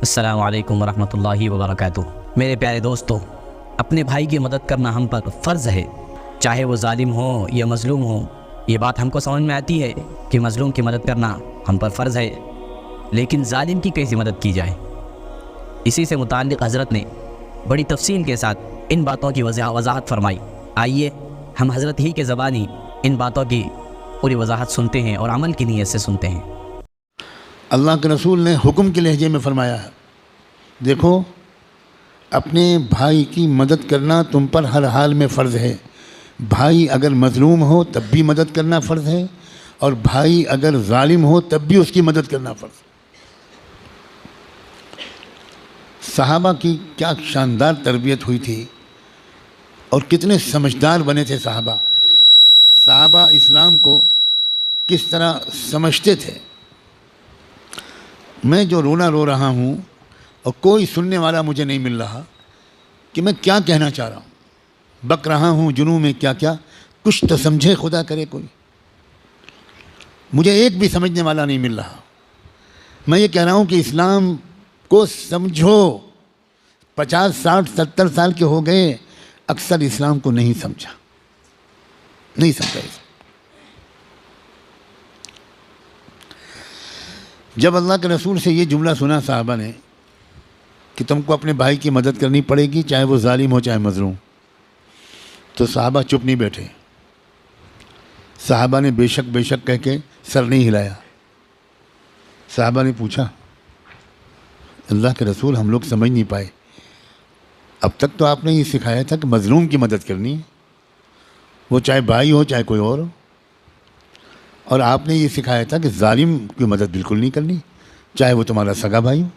السلام علیکم ورحمۃ اللہ وبرکاتہ۔ میرے پیارے دوستو، اپنے بھائی کی مدد کرنا ہم پر فرض ہے، چاہے وہ ظالم ہو یا مظلوم ہو۔ یہ بات ہم کو سمجھ میں آتی ہے کہ مظلوم کی مدد کرنا ہم پر فرض ہے، لیکن ظالم کی کیسے مدد کی جائے؟ اسی سے متعلق حضرت نے بڑی تفصیل کے ساتھ ان باتوں کی وضاحت فرمائی۔ آئیے ہم حضرت ہی کے زبانی ان باتوں کی پوری وضاحت سنتے ہیں اور عمل کی نیت سے سنتے ہیں۔ اللہ کے رسول نے حکم کے لہجے میں فرمایا ہے، دیکھو اپنے بھائی کی مدد کرنا تم پر ہر حال میں فرض ہے۔ بھائی اگر مظلوم ہو تب بھی مدد کرنا فرض ہے، اور بھائی اگر ظالم ہو تب بھی اس کی مدد کرنا فرض ہے۔ صحابہ کی کیا شاندار تربیت ہوئی تھی اور کتنے سمجھدار بنے تھے صحابہ۔ صحابہ اسلام کو کس طرح سمجھتے تھے۔ میں جو رونا رو رہا ہوں اور کوئی سننے والا مجھے نہیں مل رہا کہ میں کیا کہنا چاہ رہا ہوں، بک رہا ہوں جنوں میں کیا کیا، کچھ تو سمجھے خدا کرے کوئی۔ مجھے ایک بھی سمجھنے والا نہیں مل رہا۔ میں یہ کہہ رہا ہوں کہ اسلام کو سمجھو۔ 50 60 70 سال کے ہو گئے، اکثر اسلام کو نہیں سمجھا اسلام۔ جب اللہ کے رسول سے یہ جملہ سنا صحابہ نے کہ تم کو اپنے بھائی کی مدد کرنی پڑے گی، چاہے وہ ظالم ہو چاہے مظلوم، تو صحابہ چپ نہیں بیٹھے۔ صحابہ نے بے شک کہہ کے سر نہیں ہلایا۔ صحابہ نے پوچھا، اللہ کے رسول ہم لوگ سمجھ نہیں پائے، اب تک تو آپ نے یہ سکھایا تھا کہ مظلوم کی مدد کرنی ہے، وہ چاہے بھائی ہو چاہے کوئی اور ہو، اور آپ نے یہ سکھایا تھا کہ ظالم کی مدد بالکل نہیں کرنی، چاہے وہ تمہارا سگا بھائی ہو۔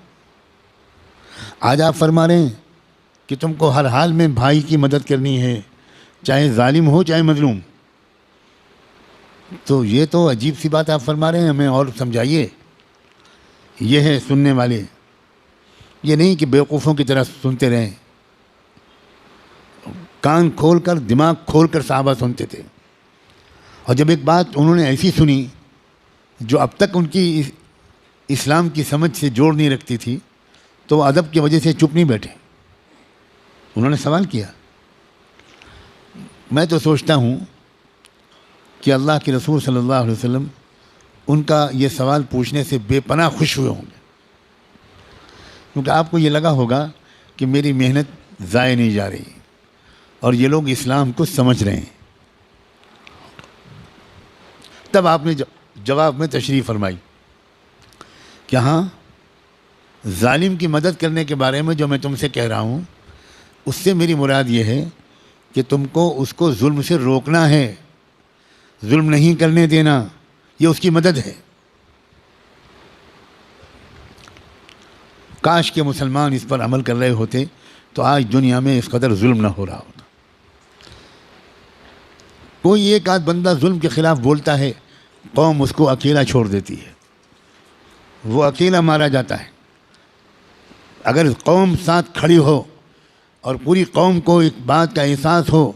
آج آپ فرما رہے ہیں کہ تم کو ہر حال میں بھائی کی مدد کرنی ہے، چاہے ظالم ہو چاہے مظلوم۔ تو یہ تو عجیب سی بات آپ فرما رہے ہیں، ہمیں اور سمجھائیے۔ یہ ہے سننے والے، یہ نہیں کہ بیوقوفوں کی طرح سنتے رہیں۔ کان کھول کر دماغ کھول کر صحابہ سنتے تھے، اور جب ایک بات انہوں نے ایسی سنی جو اب تک ان کی اسلام کی سمجھ سے جوڑ نہیں رکھتی تھی، تو وہ ادب کی وجہ سے چپ نہیں بیٹھے، انہوں نے سوال کیا۔ میں تو سوچتا ہوں کہ اللہ کے رسول صلی اللہ علیہ وسلم ان کا یہ سوال پوچھنے سے بے پناہ خوش ہوئے ہوں گے، کیونکہ آپ کو یہ لگا ہوگا کہ میری محنت ضائع نہیں جا رہی اور یہ لوگ اسلام کو سمجھ رہے ہیں۔ تب آپ نے جواب میں تشریح فرمائی کہ ہاں، ظالم کی مدد کرنے کے بارے میں جو میں تم سے کہہ رہا ہوں، اس سے میری مراد یہ ہے کہ تم کو اس کو ظلم سے روکنا ہے، ظلم نہیں کرنے دینا، یہ اس کی مدد ہے۔ کاش کے مسلمان اس پر عمل کر رہے ہوتے تو آج دنیا میں اس قدر ظلم نہ ہو رہا ہوتا۔ کوئی ایک آدھ بندہ ظلم کے خلاف بولتا ہے، قوم اس کو اکیلا چھوڑ دیتی ہے، وہ اکیلا مارا جاتا ہے۔ اگر قوم ساتھ کھڑی ہو اور پوری قوم کو ایک بات کا احساس ہو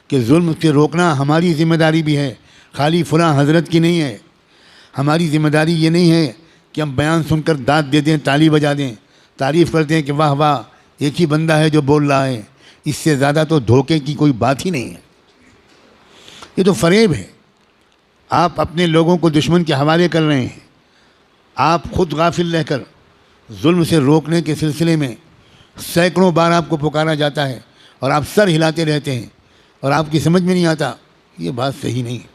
کہ ظلم سے روکنا ہماری ذمہ داری بھی ہے، خالی فلاں حضرت کی نہیں ہے۔ ہماری ذمہ داری یہ نہیں ہے کہ ہم بیان سن کر داد دے دیں، تالی بجا دیں، تعریف کرتے ہیں کہ واہ واہ ایک ہی بندہ ہے جو بول رہا ہے، اس سے زیادہ تو دھوکے کی کوئی بات ہی نہیں ہے۔ یہ تو فریب ہے۔ آپ اپنے لوگوں کو دشمن کے حوالے کر رہے ہیں۔ آپ خود غافل رہ کر ظلم سے روکنے کے سلسلے میں سینکڑوں بار آپ کو پکارا جاتا ہے اور آپ سر ہلاتے رہتے ہیں اور آپ کی سمجھ میں نہیں آتا۔ یہ بات صحیح نہیں ہے۔